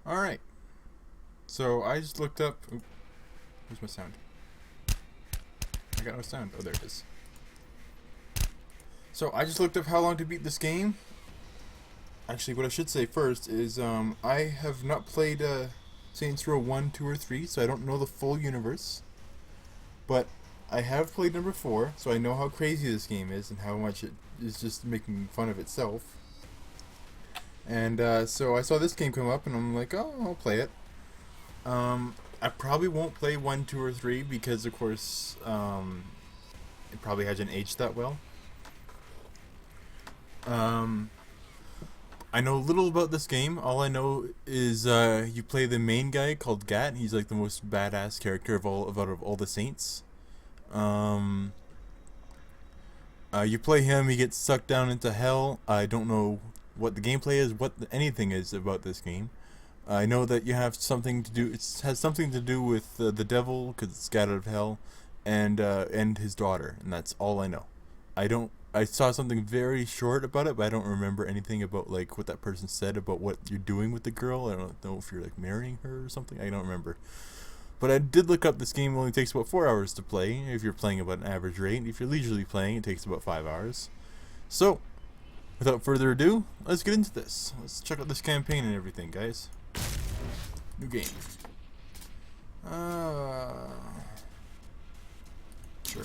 Alright. So I just looked up. Oop, where's my sound? I got no sound. Oh, there it is. So I just looked up how long to beat this game. Actually, what I should say first is I have not played Saints Row 1, 2, or 3, so I don't know the full universe. But I have played number 4, so I know how crazy this game is and how much it is just making fun of itself. And so I saw this game come up, and I'm like, oh, I'll play it. I probably won't play 1, 2, or 3 because, of course, it probably hasn't aged that well. I know little about this game. All I know is you play the main guy called Gat. He's like the most badass character out of all the Saints. You play him. He gets sucked down into hell. I don't know what the gameplay is, what anything is about this game. I know that you have something to do. It has something to do with the devil because it's got out of hell, and his daughter, and that's all I know. I saw something very short about it, but I don't remember anything about like what that person said about what you're doing with the girl. I don't know if you're like marrying her or something. I don't remember. But I did look up this game only takes about 4 hours to play if you're playing about an average rate. If you're leisurely playing, it takes about 5 hours. So, without further ado, let's get into this. Let's check out this campaign and everything, guys. New game. Sure.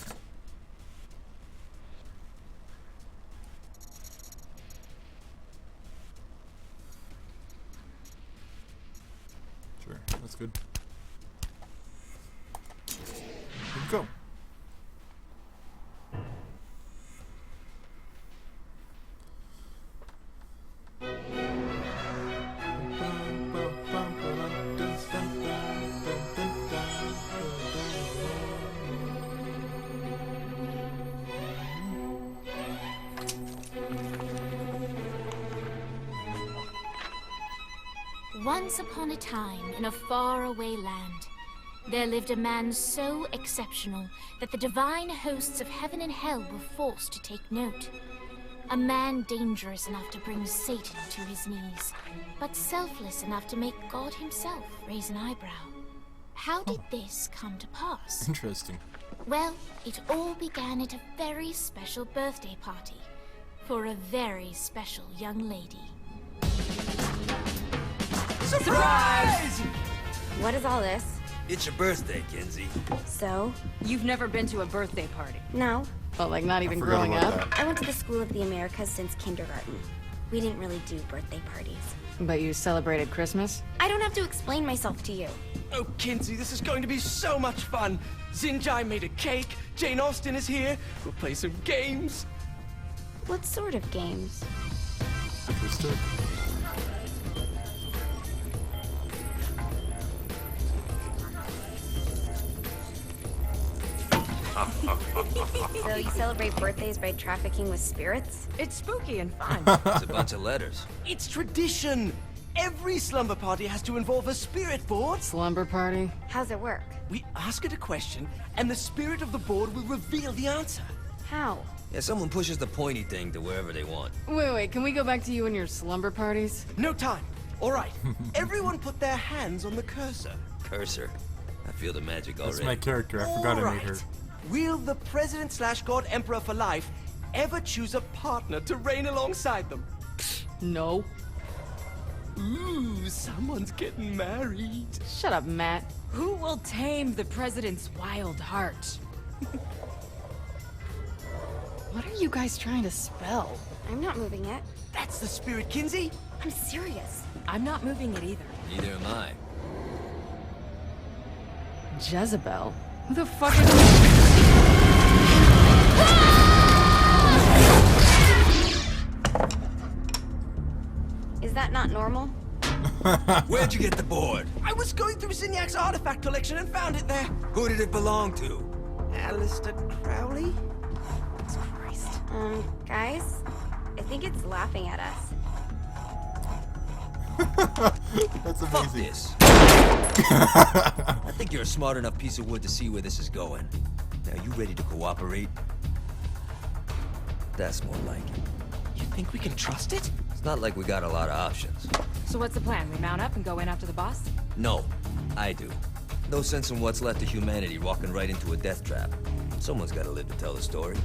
Sure, that's good. Here we go. Once upon a time, in a faraway land, there lived a man so exceptional that the divine hosts of heaven and hell were forced to take note. A man dangerous enough to bring Satan to his knees, but selfless enough to make God himself raise an eyebrow. How did this come to pass? Interesting. Well, it all began at a very special birthday party for a very special young lady. Surprise! What is all this? It's your birthday, Kenzie. So? You've never been to a birthday party? No. Well, like not even forgot growing about up? that. I went to the School of the Americas since kindergarten. We didn't really do birthday parties. But you celebrated Christmas? I don't have to explain myself to you. Oh, Kinsey, this is going to be so much fun. Zinjai made a cake. Jane Austen is here. We'll play some games. What sort of games? Understood. So you celebrate birthdays by trafficking with spirits? It's spooky and fun. It's a bunch of letters. It's tradition. Every slumber party has to involve a spirit board. Slumber party? How's it work? We ask it a question, and the spirit of the board will reveal the answer. How? Yeah, someone pushes the pointy thing to wherever they want. Wait, can we go back to you and your slumber parties? No time. All right. Everyone put their hands on the cursor. Cursor. I feel the magic That's already. my character. I forgot I made her. Will the President/God Emperor for life ever choose a partner to reign alongside them? No. Ooh, someone's getting married. Shut up, Matt. Who will tame the president's wild heart? What are you guys trying to spell? I'm not moving it. That's the spirit, Kinsey. I'm serious. I'm not moving it either. Neither am I. Jezebel? Who the fuck is... Is that not normal? Where'd you get the board? I was going through Zignac's artifact collection and found it there. Who did it belong to? Alistair Crowley? Christ. Guys? I think it's laughing at us. That's Fuck amazing. this. I think you're a smart enough piece of wood to see where this is going. Now, you ready to cooperate? That's more like it. You think we can trust it? It's not like we got a lot of options. So what's the plan? We mount up and go in after the boss? No, I do. No sense in what's left of humanity walking right into a death trap. Someone's gotta live to tell the story.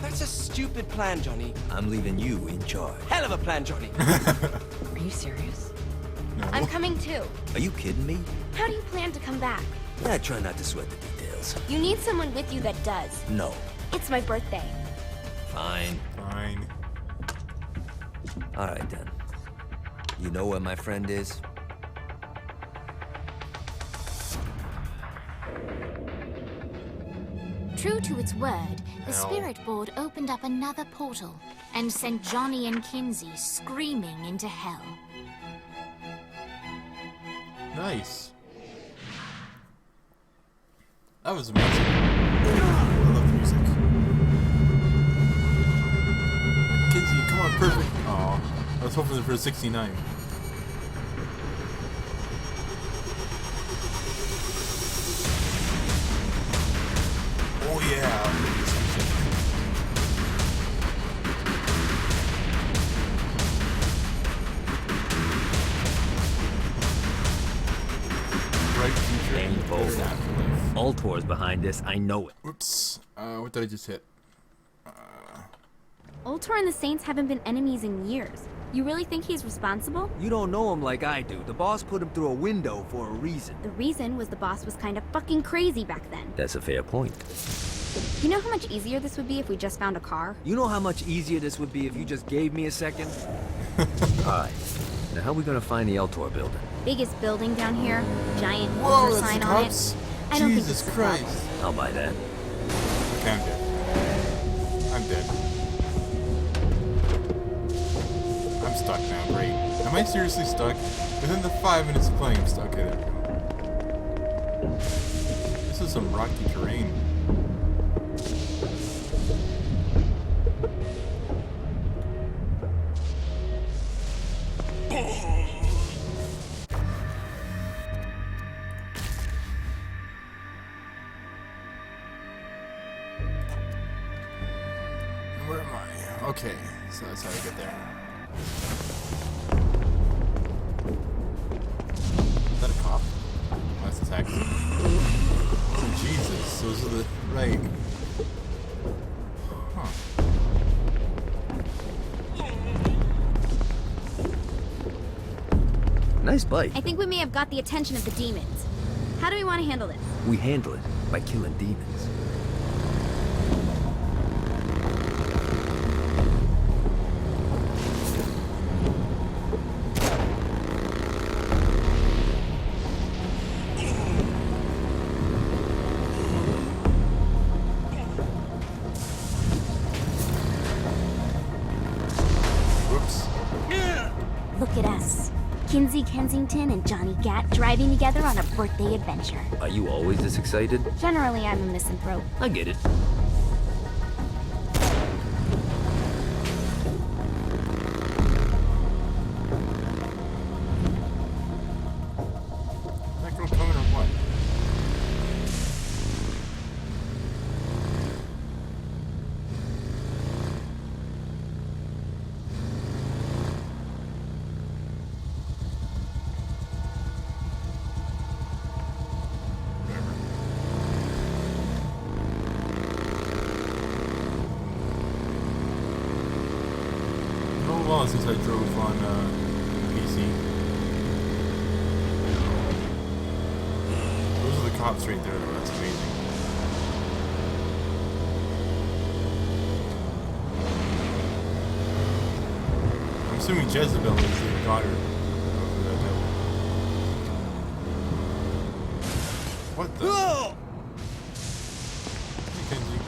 That's a stupid plan, Johnny. I'm leaving you in charge. Hell of a plan, Johnny. Are you serious? I'm coming too. Are you kidding me? How do you plan to come back? I try not to sweat the details. You need someone with you that does. No. It's my birthday. Fine. Fine. Alright then. You know where my friend is? True to its word, the Hell. spirit board opened up another portal and sent Johnny and Kinsey screaming into hell. Nice. That was amazing. I love the music. Kinsey, come on, perfect. Aw, I was hoping for a 69. Oh yeah. Bright future and Painful. afterlife. Ultor's behind this, I know it. Whoops. What did I just hit? Ultor and the Saints haven't been enemies in years. You really think he's responsible? You don't know him like I do. The boss put him through a window for a reason. The reason was the boss was kind of fucking crazy back then. That's a fair point. You know how much easier this would be if we just found a car? You know how much easier this would be if you just gave me a second? Alright. Now how are we gonna find the Ultor building? Biggest building down here, giant Whoa, Ultor that's sign the on it. cops? I don't think Jesus it's a problem. Christ. I'll buy that. Okay, I'm dead. I'm dead. I'm stuck now, great. Am I seriously stuck? Within the 5 minutes of playing, I'm stuck. Okay, there we go. This is some rocky terrain. Where am I? Okay, so that's how I get there. Is that a cop? Oh, that's a taxi. Oh, Jesus, those are the... right. Huh. Nice bike. I think we may have got the attention of the demons. How do we want to handle this? We handle it by killing demons. Whoops. Look at us. Kinsey Kensington and Johnny Gat driving together on a birthday adventure. Are you always this excited? Generally, I'm a misanthrope. I get it. That girl coming or what? Been a while since I drove on PC. Those are the cops right there, though. That's amazing. I'm assuming Jezebel is the daughter of the devil. What the? Hey, Kenji.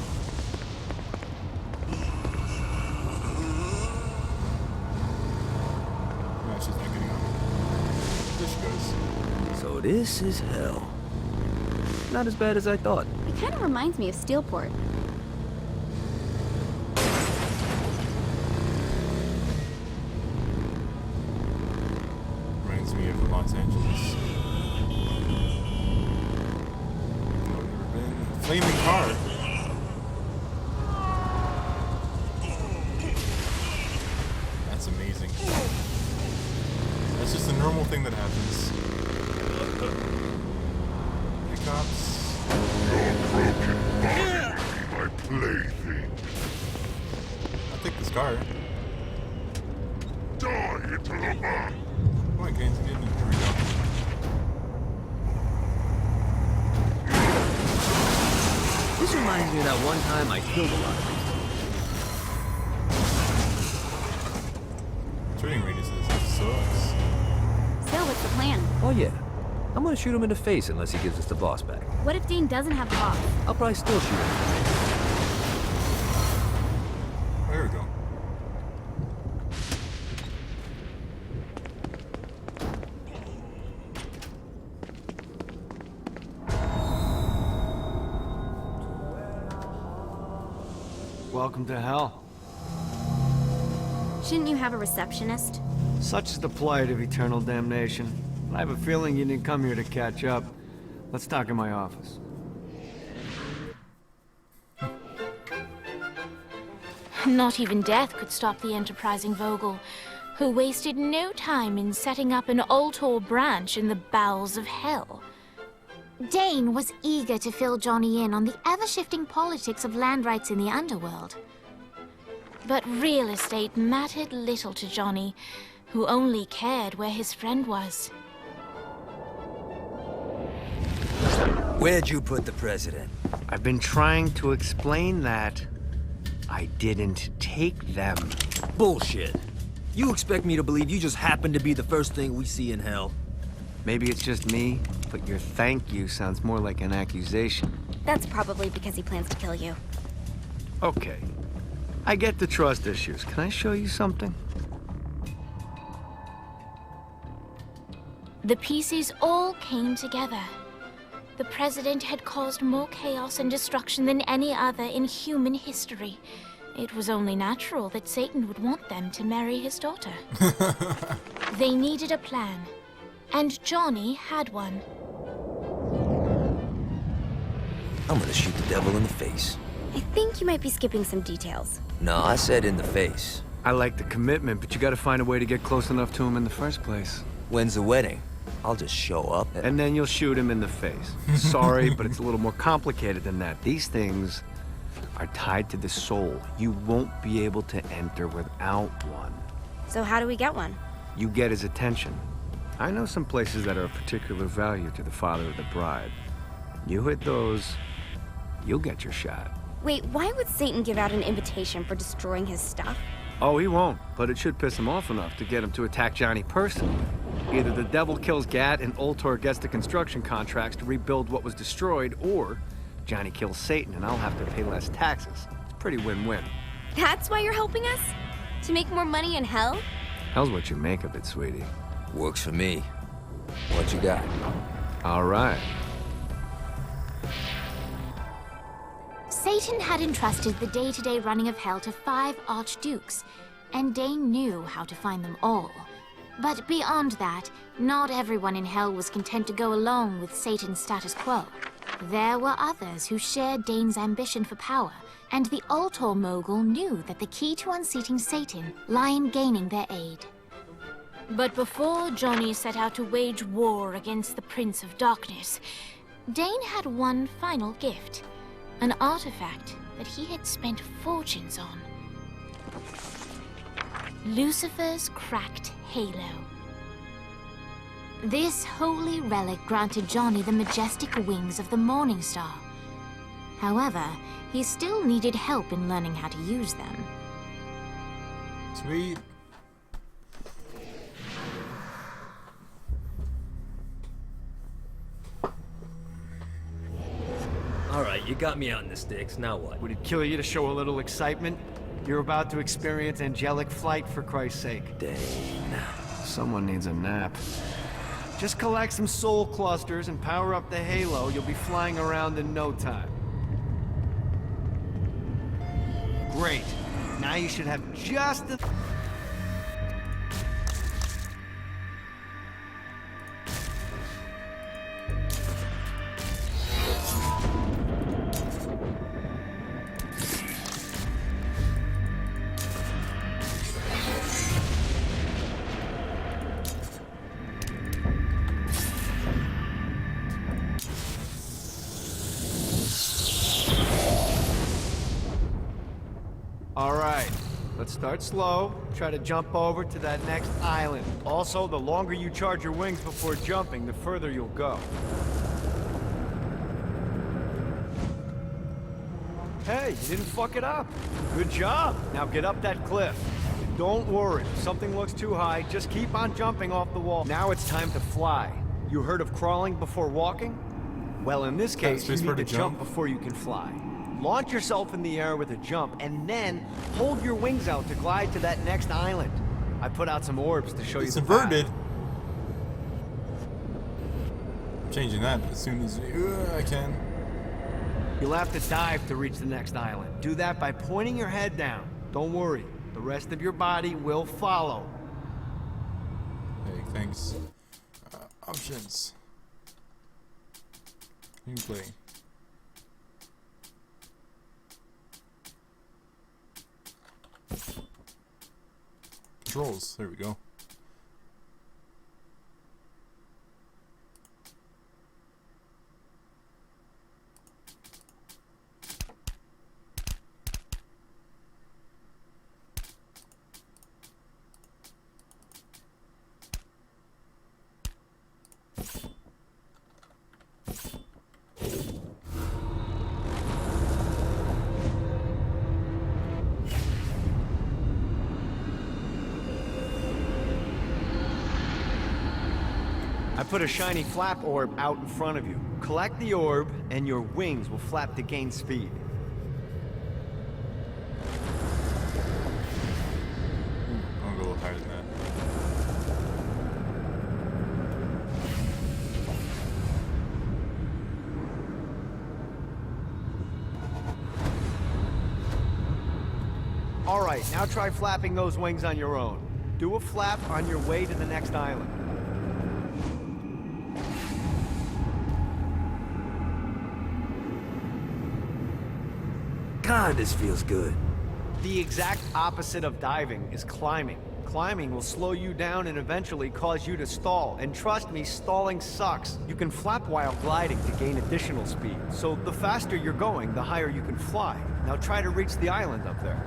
No, she's not getting on. There she goes. So this is hell. Not as bad as I thought. It kind of reminds me of Steelport. Reminds me of Los Angeles. No, never been. Flaming car. That's amazing. That's just a guns. Hey, cops. My plaything. I'll take this car. Die, interloper! Come on, Kenzie, get in. Here we go. This reminds me of that one time I killed a lot of people. Shooting radiuses. This sucks. So, what's the plan? Oh yeah. I'm gonna shoot him in the face unless he gives us the boss back. What if Dane doesn't have the boss? I'll probably still shoot him. There we go. Welcome to hell. Shouldn't you have a receptionist? Such is the plight of eternal damnation. I have a feeling you didn't come here to catch up. Let's talk in my office. Not even death could stop the enterprising Vogel, who wasted no time in setting up an Ultor branch in the bowels of hell. Dane was eager to fill Johnny in on the ever-shifting politics of land rights in the underworld. But real estate mattered little to Johnny, who only cared where his friend was. Where'd you put the president? I've been trying to explain that. I didn't take them. Bullshit. You expect me to believe you just happened to be the first thing we see in hell? Maybe it's just me, but your thank you sounds more like an accusation. That's probably because he plans to kill you. Okay. I get the trust issues. Can I show you something? The pieces all came together. The president had caused more chaos and destruction than any other in human history. It was only natural that Satan would want them to marry his daughter. They needed a plan, and Johnny had one. I'm gonna shoot the devil in the face. I think you might be skipping some details. No, I said in the face. I like the commitment, but you gotta find a way to get close enough to him in the first place. When's the wedding? I'll just show up And then you'll shoot him in the face. Sorry, but it's a little more complicated than that. These things are tied to the soul. You won't be able to enter without one. So how do we get one? You get his attention. I know some places that are of particular value to the father of the bride. You hit those, you'll get your shot. Wait, why would Satan give out an invitation for destroying his stuff? Oh, he won't, but it should piss him off enough to get him to attack Johnny personally. Either the devil kills Gat and Ultor gets the construction contracts to rebuild what was destroyed, or Johnny kills Satan and I'll have to pay less taxes. It's pretty win-win. That's why you're helping us? To make more money in hell? Hell's what you make of it, sweetie. Works for me. What you got? All right. Satan had entrusted the day-to-day running of hell to 5 archdukes, and Dane knew how to find them all. But beyond that, not everyone in hell was content to go along with Satan's status quo. There were others who shared Dane's ambition for power, and the Ultor mogul knew that the key to unseating Satan lay in gaining their aid. But before Johnny set out to wage war against the Prince of Darkness, Dane had one final gift, an artifact that he had spent fortunes on. Lucifer's cracked halo. This holy relic granted Johnny the majestic wings of the Morning Star. However, he still needed help in learning how to use them. Sweet. All right, you got me out in the sticks. Now what? Would it kill you to show a little excitement? You're about to experience angelic flight, for Christ's sake. Dane. Someone needs a nap. Just collect some soul clusters and power up the halo. You'll be flying around in no time. Great. Now you should have just the... but start slow. Try to jump over to that next island. Also, the longer you charge your wings before jumping, the further you'll go. Hey, you didn't fuck it up. Good job. Now get up that cliff. Don't worry, if something looks too high, just keep on jumping off the wall. Now it's time to fly. You heard of crawling before walking? Well, in this case, you need to jump before you can fly. Launch yourself in the air with a jump, and then hold your wings out to glide to that next island. I put out some orbs to show you the path. It's inverted. I'm changing that as soon as I can. You'll have to dive to reach the next island. Do that by pointing your head down. Don't worry, the rest of your body will follow. Hey, thanks. Options. Gameplay. Controls. There we go. I put a shiny flap orb out in front of you. Collect the orb, and your wings will flap to gain speed. I'm gonna go a little higher than that. Alright, now try flapping those wings on your own. Do a flap on your way to the next island. God, this feels good. The exact opposite of diving is climbing. Climbing will slow you down and eventually cause you to stall. And trust me, stalling sucks. You can flap while gliding to gain additional speed. So the faster you're going, the higher you can fly. Now try to reach the island up there.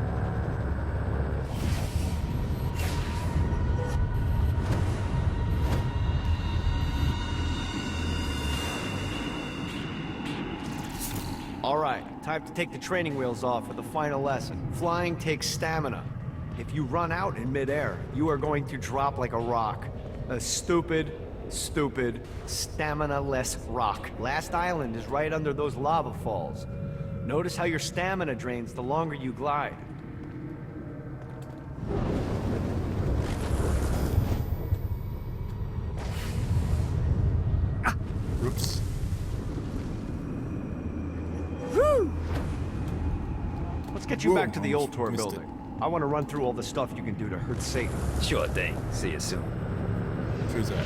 Alright, time to take the training wheels off for the final lesson. Flying takes stamina. If you run out in midair, you are going to drop like a rock. A stupid, stamina-less rock. Last island is right under those lava falls. Notice how your stamina drains the longer you glide. Oops. Let's get you back to the old tour missed building. I want to run through all the stuff you can do to hurt Satan. Sure thing. See you soon. Who's that?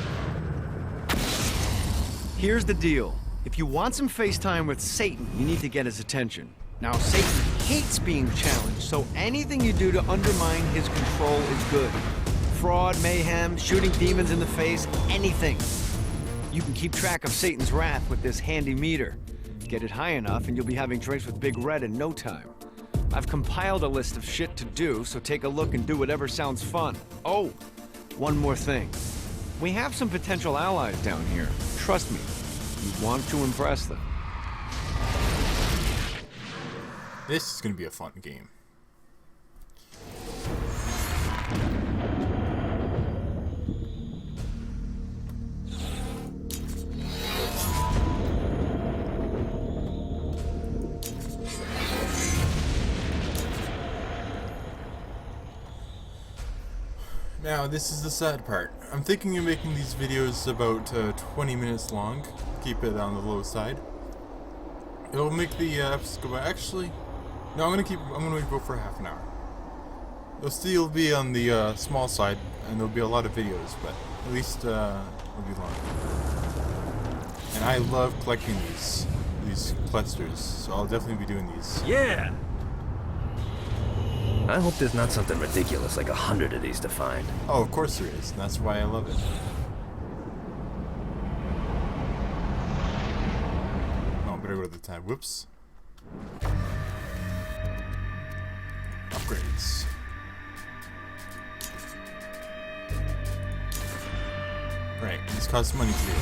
Here's the deal. If you want some FaceTime with Satan, you need to get his attention. Now, Satan hates being challenged, so anything you do to undermine his control is good. Fraud, mayhem, shooting demons in the face, anything. You can keep track of Satan's wrath with this handy meter. Get it high enough and you'll be having drinks with Big Red in no time. I've compiled a list of shit to do, so take a look and do whatever sounds fun. Oh, one more thing. We have some potential allies down here. Trust me, you want to impress them. This is gonna be a fun game. Now, this is the sad part. I'm thinking of making these videos about 20 minutes long. Keep it on the low side. It'll make the episodes go by. Actually, no, I'm gonna go for half an hour. It'll still be on the small side, and there'll be a lot of videos, but at least it'll be long. And I love collecting these clusters, so I'll definitely be doing these. Yeah! I hope there's not something ridiculous like 100 of these to find. Oh, of course there is, and that's why I love it. Oh, better go to the tab. Whoops. Upgrades. These cost money too.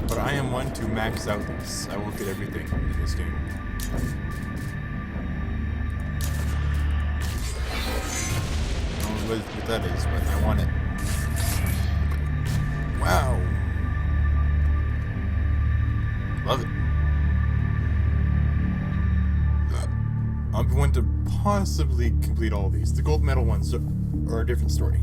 But I am one to max out this. I won't get everything in this game. I don't know what that is, but I want it. Wow. Love it. I'm going to possibly complete all of these. The gold medal ones are a different story.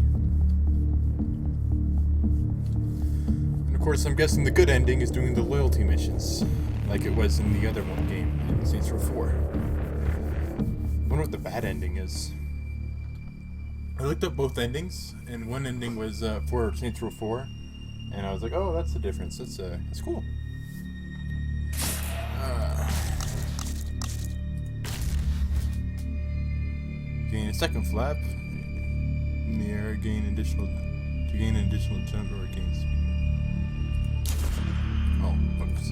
And of course, I'm guessing the good ending is doing the loyalty missions, like it was in the other one game, in Saints Row 4. I wonder what the bad ending is. I looked up both endings, and one ending was for Saints Row 4, and I was like, oh, that's the difference. That's cool. Gain a second flap in the air. Gain an additional jump or gain speed. Oh, whoops.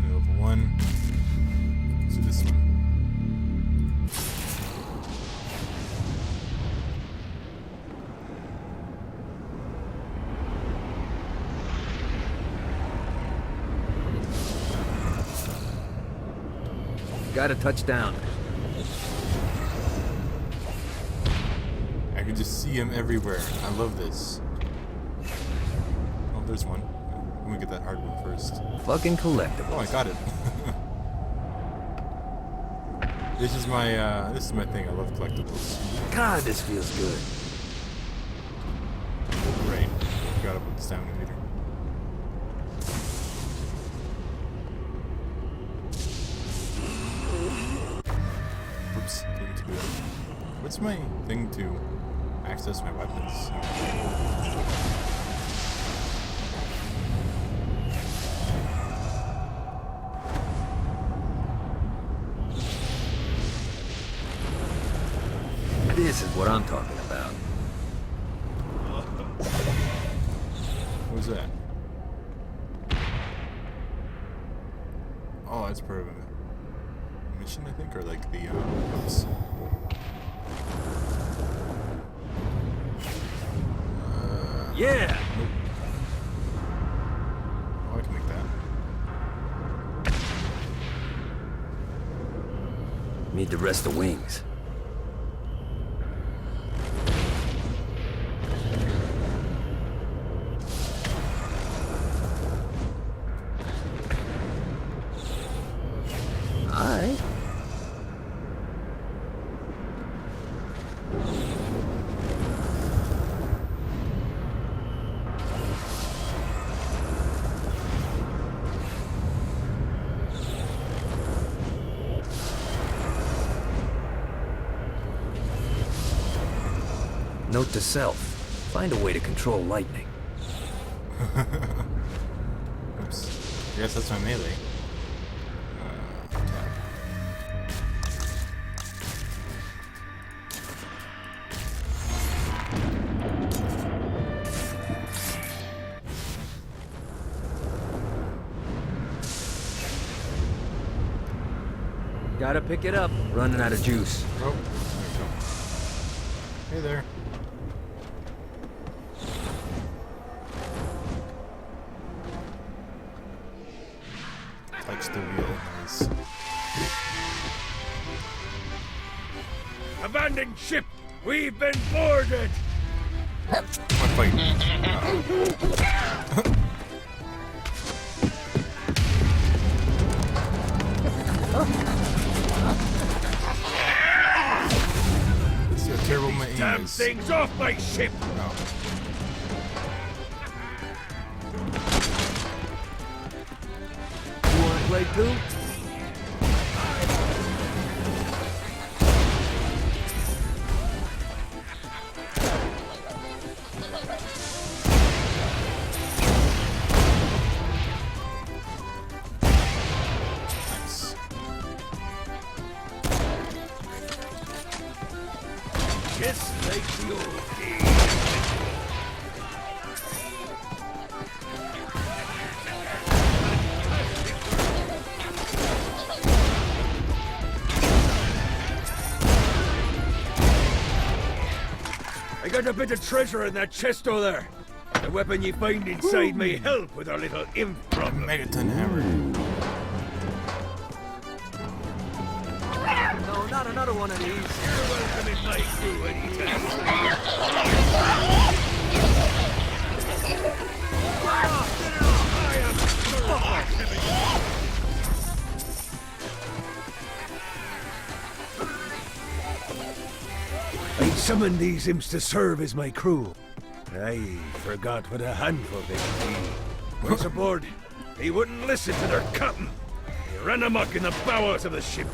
Level 1. So this one. Got a touchdown. I can just see him everywhere. I love this. Oh, there's one. I'm gonna get that hard one first. Fucking collectible. Oh, I got it. This is my thing. I love collectibles. God, this feels good. Right. Forgot about the stamina meter. Oops, didn't do it. What's my thing to access my weapons? This is what I'm talking about. What was that? Oh, that's part of a mission, I think, or like the oops. Yeah. Nope. Oh, I can make that. Need the rest of wings. Alright. Note to self. Find a way to control lightning. Oops. I guess that's my melee. Attack. Gotta pick it up. Running out of juice. Oh, there we go. Hey there. Touch the wheel. Nice. Abandoned ship! We've been boarded! What fight? Let's see how terrible my aim Damn is. things off my ship! Oh. You wanna play too? Nice. Just like the old days. There's a bit of treasure in that chest over there. The weapon you find inside may help with our little imp problem. Megaton hammer. No, not another one of these. You're welcome in my crew anytime. I summoned these imps to serve as my crew. I forgot what a handful they could be. Once aboard, they wouldn't listen to their captain. They ran amok in the bowels of the ship.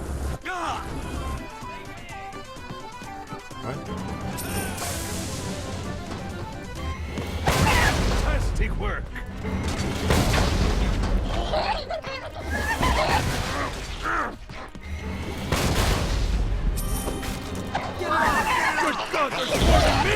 Fantastic work. Good God, they're swarming me!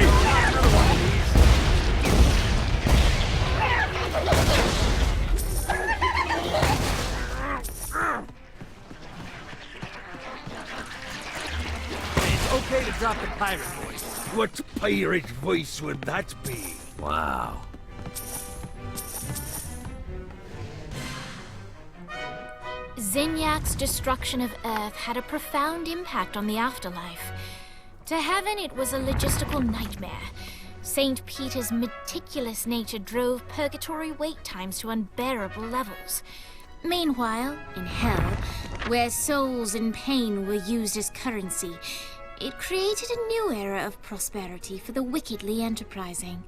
It's okay to drop the pirate voice. What pirate voice would that be? Wow. Zinyak's destruction of Earth had a profound impact on the afterlife. To Heaven, it was a logistical nightmare. St. Peter's meticulous nature drove purgatory wait times to unbearable levels. Meanwhile, in Hell, where souls in pain were used as currency, it created a new era of prosperity for the wickedly enterprising.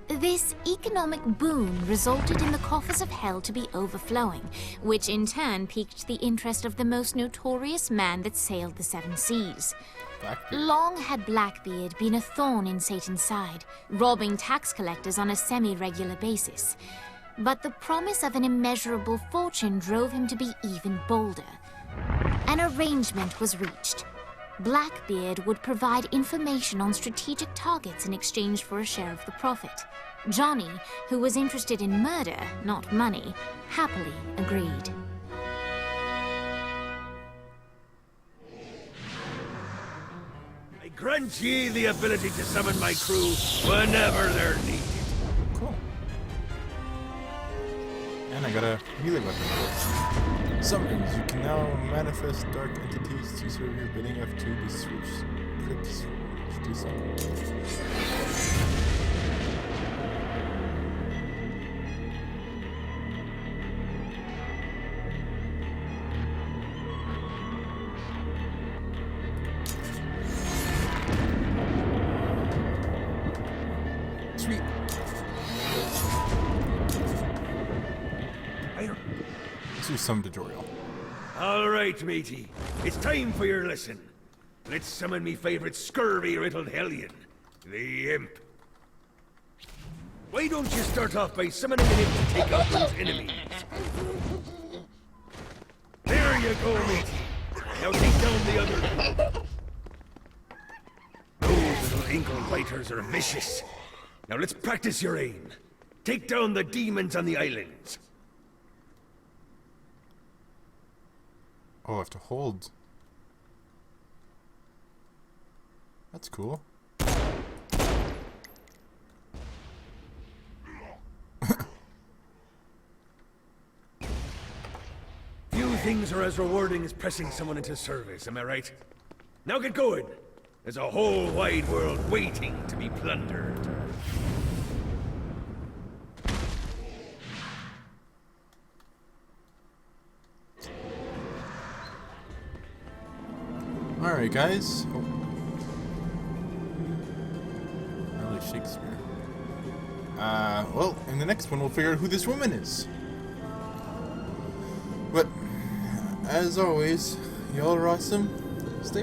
This economic boon resulted in the coffers of Hell to be overflowing, which in turn piqued the interest of the most notorious man that sailed the seven seas. Blackbeard. Long had Blackbeard been a thorn in Satan's side, robbing tax collectors on a semi-regular basis. But the promise of an immeasurable fortune drove him to be even bolder. An arrangement was reached. Blackbeard would provide information on strategic targets in exchange for a share of the profit. Johnny, who was interested in murder, not money, happily agreed. I grant ye the ability to summon my crew whenever they're needed. Cool. And I got a melee weapon. Summons. You can now manifest dark entities to serve your bidding. F2 to switch. Click switch to summon. Sweet. Let's do some tutorial. All right, matey. It's time for your lesson. Let's summon me favorite scurvy-riddled hellion, the Imp. Why don't you start off by summoning an Imp to take out those enemies? There you go, matey. Now take down the other two. Those little ankle biters are vicious. Now let's practice your aim. Take down the demons on the islands. Oh, I have to hold. That's cool. Few things are as rewarding as pressing someone into service, am I right? Now get going. There's a whole wide world waiting to be plundered. Alright, guys. Oh. Early Shakespeare. Well, in the next one, we'll figure out who this woman is. But, as always, y'all are awesome. Stay